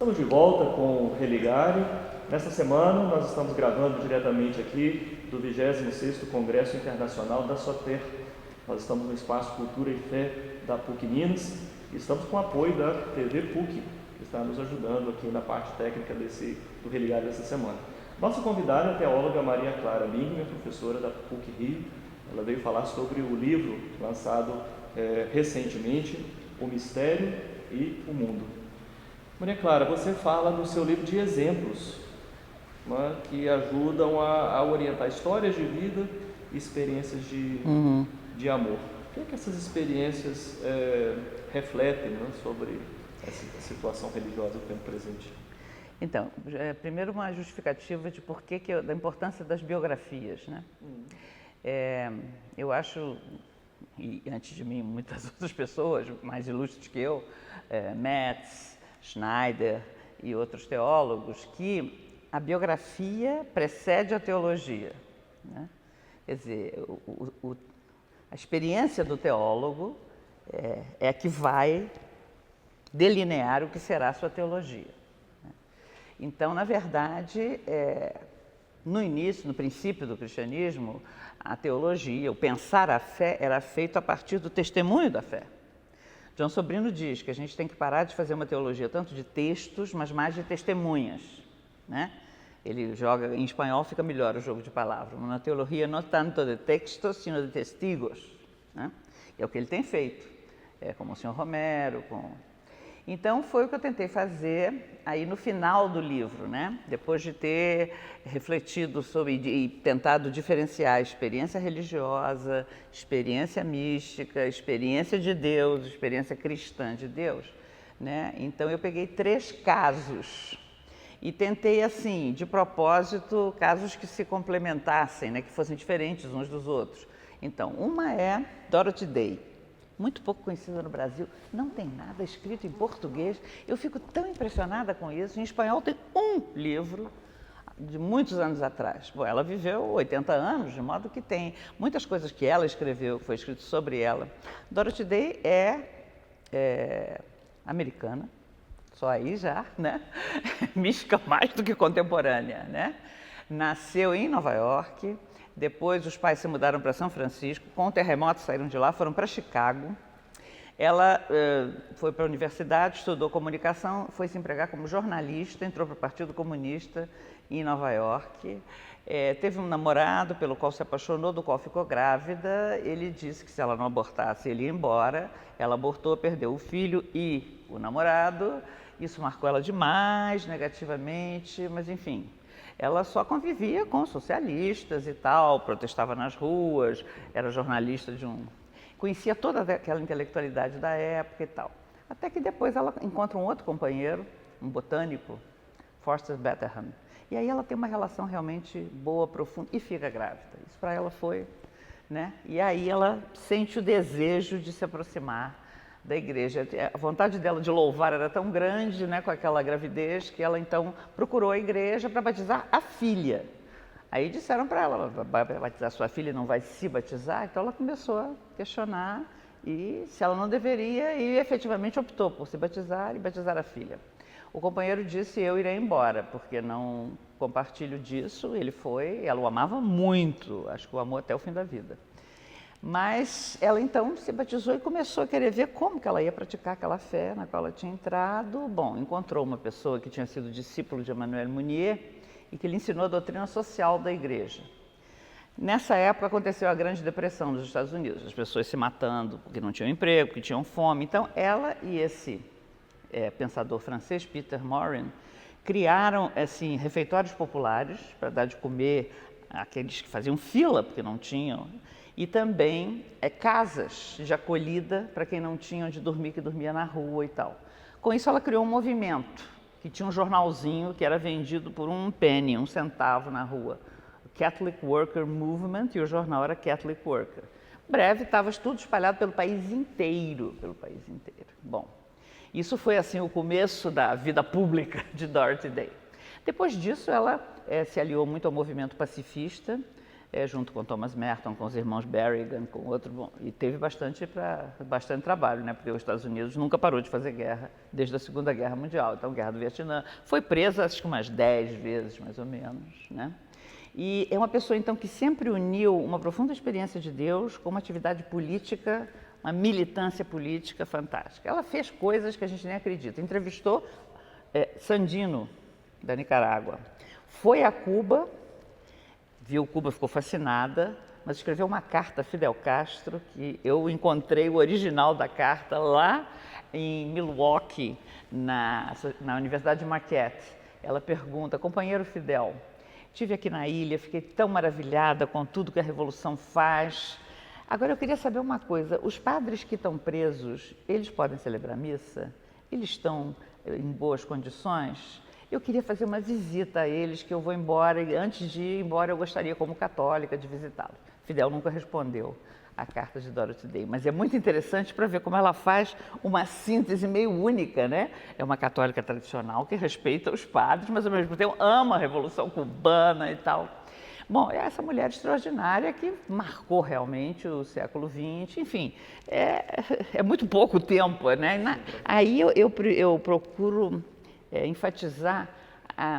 Estamos de volta com o Religare. Nesta semana nós estamos gravando diretamente aqui do 26º Congresso Internacional da SOTER. Nós estamos no Espaço Cultura e Fé da PUC Minas e estamos com o apoio da TV PUC, que está nos ajudando aqui na parte técnica do Religare dessa semana. Nossa convidada é a teóloga Maria Clara Bingman, professora da PUC Rio. Ela veio falar sobre o livro lançado recentemente, O Mistério e o Mundo. Maria Clara, você fala no seu livro de exemplos, né, que ajudam a orientar histórias de vida e experiências de amor. O que essas experiências refletem, né, sobre essa situação religiosa do tempo presente? Então, primeiro uma justificativa de da importância das biografias, né? Eu acho, e antes de mim muitas outras pessoas mais ilustres que eu, Metz, Schneider e outros teólogos, que a biografia precede a teologia, né? Quer dizer, a experiência do teólogo é a que vai delinear o que será a sua teologia. Então, na verdade, no início, no princípio do cristianismo, a teologia, o pensar a fé, era feito a partir do testemunho da fé. João Sobrino diz que a gente tem que parar de fazer uma teologia tanto de textos, mas mais de testemunhas, né? Ele joga, em espanhol fica melhor o jogo de palavras, uma teologia não tanto de textos, sino de testigos, né? E é o que ele tem feito, como o senhor Romero, Então, foi o que eu tentei fazer aí no final do livro, né? Depois de ter refletido sobre e tentado diferenciar a experiência religiosa, experiência mística, experiência de Deus, experiência cristã de Deus, né? Então, eu peguei 3 casos e tentei, assim, de propósito, casos que se complementassem, né? Que fossem diferentes uns dos outros. Então, uma é Dorothy Day. Muito pouco conhecida no Brasil, não tem nada escrito em português. Eu fico tão impressionada com isso. Em espanhol tem um livro de muitos anos atrás. Bom, ela viveu 80 anos, de modo que tem muitas coisas que ela escreveu, que foi escrito sobre ela. Dorothy Day é americana, só aí já, né? Mística mais do que contemporânea, né? Nasceu em Nova York. Depois os pais se mudaram para São Francisco, com o terremoto saíram de lá, foram para Chicago. Ela foi para a universidade, estudou comunicação, foi se empregar como jornalista, entrou para o Partido Comunista em Nova York. Teve um namorado pelo qual se apaixonou, do qual ficou grávida. Ele disse que se ela não abortasse, ele ia embora. Ela abortou, perdeu o filho e o namorado. Isso marcou ela demais, negativamente, mas enfim. Ela só convivia com socialistas e tal, protestava nas ruas, era jornalista conhecia toda aquela intelectualidade da época e tal. Até que depois ela encontra um outro companheiro, um botânico, Forster Betterham. E aí ela tem uma relação realmente boa, profunda e fica grávida. Isso para ela foi, né? E aí ela sente o desejo de se aproximar da igreja. A vontade dela de louvar era tão grande, né, com aquela gravidez, que ela então procurou a igreja para batizar a filha. Aí disseram para ela, vai batizar sua filha e não vai se batizar? Então ela começou a questionar e se ela não deveria, e efetivamente optou por se batizar e batizar a filha. O companheiro disse, eu irei embora, porque não compartilho disso. Ele foi, ela o amava muito, acho que o amou até o fim da vida. Mas ela então se batizou e começou a querer ver como que ela ia praticar aquela fé na qual ela tinha entrado. Bom, encontrou uma pessoa que tinha sido discípulo de Emmanuel Mounier e que lhe ensinou a doutrina social da igreja. Nessa época aconteceu a Grande Depressão dos Estados Unidos, as pessoas se matando porque não tinham emprego, porque tinham fome. Então ela e esse pensador francês, Peter Maurin, criaram assim, refeitórios populares para dar de comer àqueles que faziam fila porque não tinham. E também casas de acolhida para quem não tinha onde dormir, que dormia na rua e tal. Com isso ela criou um movimento, que tinha um jornalzinho que era vendido por um penny, 1 centavo na rua. O Catholic Worker Movement, e o jornal era Catholic Worker. Breve, estava tudo espalhado pelo país inteiro, Bom, isso foi assim o começo da vida pública de Dorothy Day. Depois disso ela se aliou muito ao movimento pacifista, junto com Thomas Merton, com os irmãos Berrigan, com outro, bom, e teve bastante trabalho, né? Porque os Estados Unidos nunca parou de fazer guerra desde a Segunda Guerra Mundial. Então, Guerra do Vietnã, foi presa acho que umas 10 vezes, mais ou menos, né? E é uma pessoa, então, que sempre uniu uma profunda experiência de Deus com uma atividade política, uma militância política fantástica. Ela fez coisas que a gente nem acredita. Entrevistou Sandino, da Nicarágua. Foi a Cuba, viu Cuba, ficou fascinada, mas escreveu uma carta a Fidel Castro, que eu encontrei o original da carta lá em Milwaukee, na Universidade de Marquette. Ela pergunta: companheiro Fidel, estive aqui na ilha, fiquei tão maravilhada com tudo que a Revolução faz. Agora eu queria saber uma coisa, os padres que estão presos, eles podem celebrar missa? Eles estão em boas condições? Eu queria fazer uma visita a eles, que eu vou embora, e antes de ir embora eu gostaria, como católica, de visitá-los. Fidel nunca respondeu a carta de Dorothy Day, mas é muito interessante para ver como ela faz uma síntese meio única, né? É uma católica tradicional que respeita os padres, mas ao mesmo tempo ama a Revolução Cubana e tal. Bom, é essa mulher extraordinária que marcou realmente o século XX, enfim, é muito pouco tempo, né? Aí eu procuro enfatizar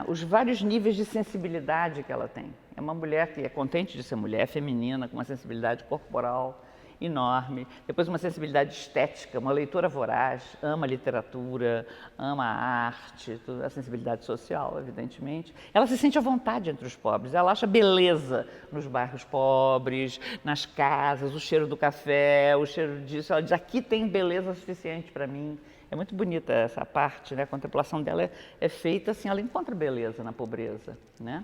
os vários níveis de sensibilidade que ela tem. É uma mulher que é contente de ser mulher, feminina, com uma sensibilidade corporal enorme, depois uma sensibilidade estética, uma leitora voraz, ama a literatura, ama a arte, a sensibilidade social, evidentemente. Ela se sente à vontade entre os pobres, ela acha beleza nos bairros pobres, nas casas, o cheiro do café, o cheiro disso. Ela diz: aqui tem beleza suficiente para mim. É muito bonita essa parte, né? A contemplação dela é feita assim, ela encontra beleza na pobreza, né?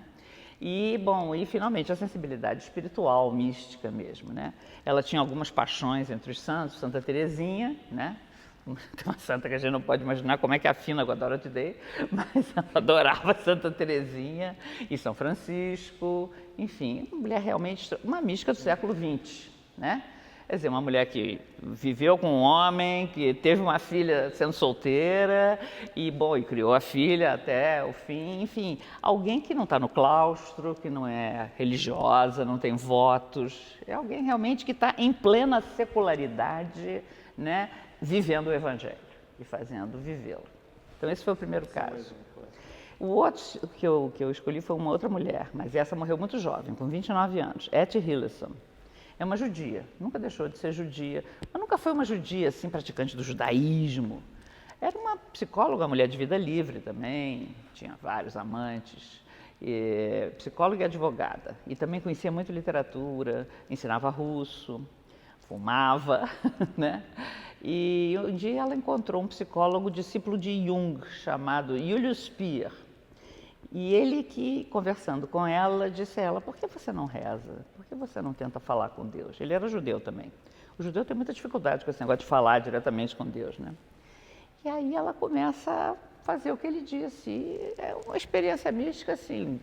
E, bom, e finalmente a sensibilidade espiritual, mística mesmo, né? Ela tinha algumas paixões entre os santos, Santa Teresinha, né? Tem uma santa que a gente não pode imaginar como é que afina com a Dorothy Day, mas ela adorava Santa Teresinha e São Francisco, enfim, uma mulher realmente, uma mística do século XX, né? Quer dizer, uma mulher que viveu com um homem, que teve uma filha sendo solteira e, bom, e criou a filha até o fim, enfim, alguém que não está no claustro, que não é religiosa, não tem votos, é alguém realmente que está em plena secularidade, né, vivendo o Evangelho e fazendo vivê-lo. Então esse foi o primeiro caso. O outro que eu escolhi foi uma outra mulher, mas essa morreu muito jovem, com 29 anos, Etty Hillesum. É uma judia, nunca deixou de ser judia, mas nunca foi uma judia assim, praticante do judaísmo. Era uma psicóloga, uma mulher de vida livre também, tinha vários amantes, psicóloga e advogada. E também conhecia muito literatura, ensinava russo, fumava, né? E um dia ela encontrou um psicólogo discípulo de Jung, chamado Julius Speer. E ele que, conversando com ela, disse a ela: por que você não reza? Por que você não tenta falar com Deus? Ele era judeu também. O judeu tem muita dificuldade com esse negócio de falar diretamente com Deus, né? E aí ela começa a fazer o que ele disse. E é uma experiência mística assim,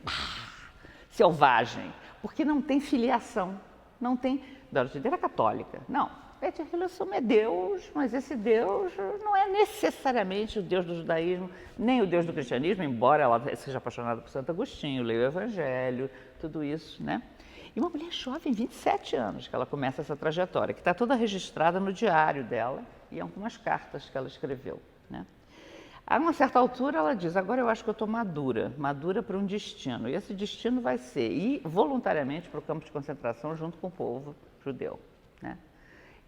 selvagem, porque não tem filiação, não tem... Dorothy Day era católica, não. Etty Hillesum é Deus, mas esse Deus não é necessariamente o Deus do judaísmo, nem o Deus do cristianismo, embora ela seja apaixonada por Santo Agostinho, leia o Evangelho, tudo isso, né? E uma mulher jovem, 27 anos, que ela começa essa trajetória, que está toda registrada no diário dela e algumas cartas que ela escreveu, né? A uma certa altura ela diz: agora eu acho que eu estou madura para um destino, e esse destino vai ser ir voluntariamente para o campo de concentração junto com o povo judeu, né?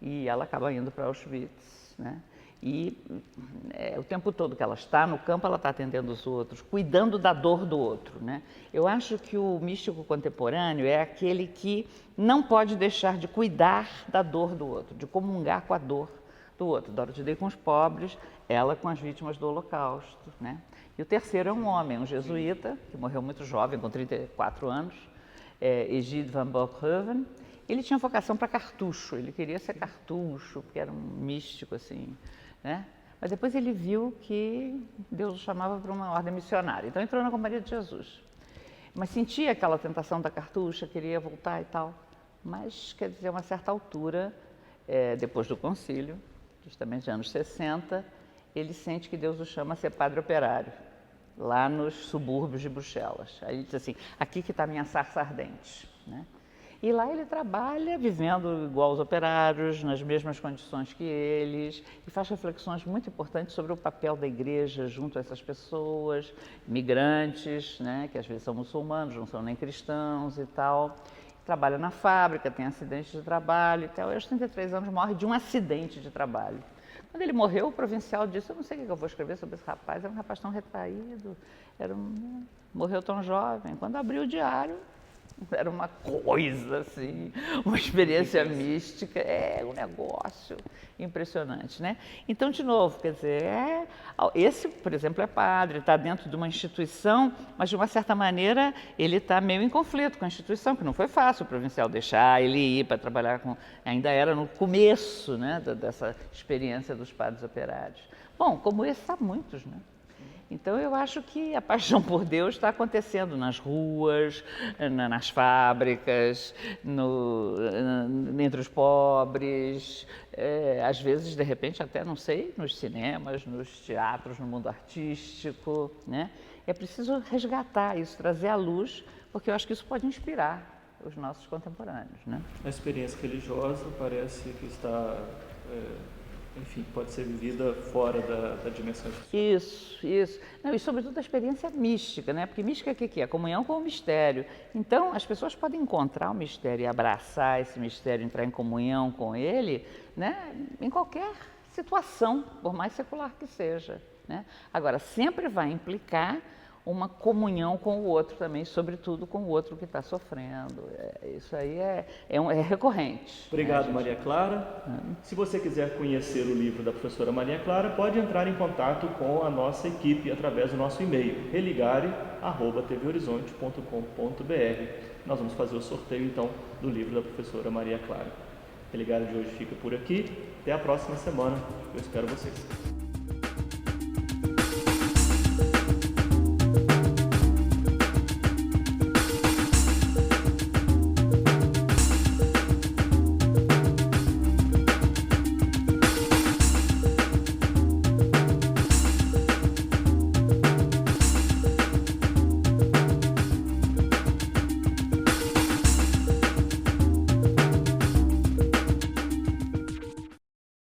E ela acaba indo para Auschwitz, né? E o tempo todo que ela está no campo, ela está atendendo os outros, cuidando da dor do outro, né? Eu acho que o místico contemporâneo é aquele que não pode deixar de cuidar da dor do outro, de comungar com a dor do outro. Dorothy Day com os pobres, ela com as vítimas do Holocausto, né? E o terceiro é um homem, um jesuíta, que morreu muito jovem, com 34 anos, Egide van Bockhoven. Ele tinha vocação para cartucho, ele queria ser cartucho, porque era um místico assim, né? Mas depois ele viu que Deus o chamava para uma ordem missionária, então entrou na Companhia de Jesus. Mas sentia aquela tentação da cartucha, queria voltar e tal. Mas, quer dizer, a uma certa altura, depois do concílio, justamente anos 60, ele sente que Deus o chama a ser padre operário, lá nos subúrbios de Bruxelas. Aí ele diz assim: aqui que está a minha sarça ardente, né? E lá ele trabalha vivendo igual aos operários, nas mesmas condições que eles, e faz reflexões muito importantes sobre o papel da igreja junto a essas pessoas, migrantes, né, que às vezes são muçulmanos, não são nem cristãos e tal. Trabalha na fábrica, tem acidente de trabalho e tal. E aos 33 anos morre de um acidente de trabalho. Quando ele morreu, o provincial disse, eu não sei o que eu vou escrever sobre esse rapaz, era um rapaz tão retraído, morreu tão jovem. Quando abriu o diário, era uma coisa assim, uma experiência mística, um negócio impressionante, né? Então, de novo, quer dizer, esse, por exemplo, é padre, está dentro de uma instituição, mas de uma certa maneira ele está meio em conflito com a instituição, que não foi fácil o provincial deixar ele ir para trabalhar com, ainda era no começo, né, dessa experiência dos padres operários. Bom, como esse há muitos, né? Então, eu acho que a paixão por Deus está acontecendo nas ruas, nas fábricas, entre os pobres, às vezes, de repente, até, não sei, nos cinemas, nos teatros, no mundo artístico, né? É preciso resgatar isso, trazer à luz, porque eu acho que isso pode inspirar os nossos contemporâneos, né? A experiência religiosa parece que está... enfim, pode ser vivida fora da dimensão espiritual. Isso. Não, e sobretudo a experiência mística, né? Porque mística o que é? A comunhão com o mistério. Então, as pessoas podem encontrar o mistério e abraçar esse mistério, entrar em comunhão com ele, né? Em qualquer situação, por mais secular que seja, né? Agora, sempre vai implicar uma comunhão com o outro também, sobretudo com o outro que está sofrendo. Isso aí é recorrente. Obrigado, né, Maria Clara. Se você quiser conhecer o livro da professora Maria Clara, pode entrar em contato com a nossa equipe através do nosso e-mail, religare@tvhorizonte.com.br. Nós vamos fazer o sorteio, então, do livro da professora Maria Clara. Religare de hoje fica por aqui. Até a próxima semana. Eu espero vocês.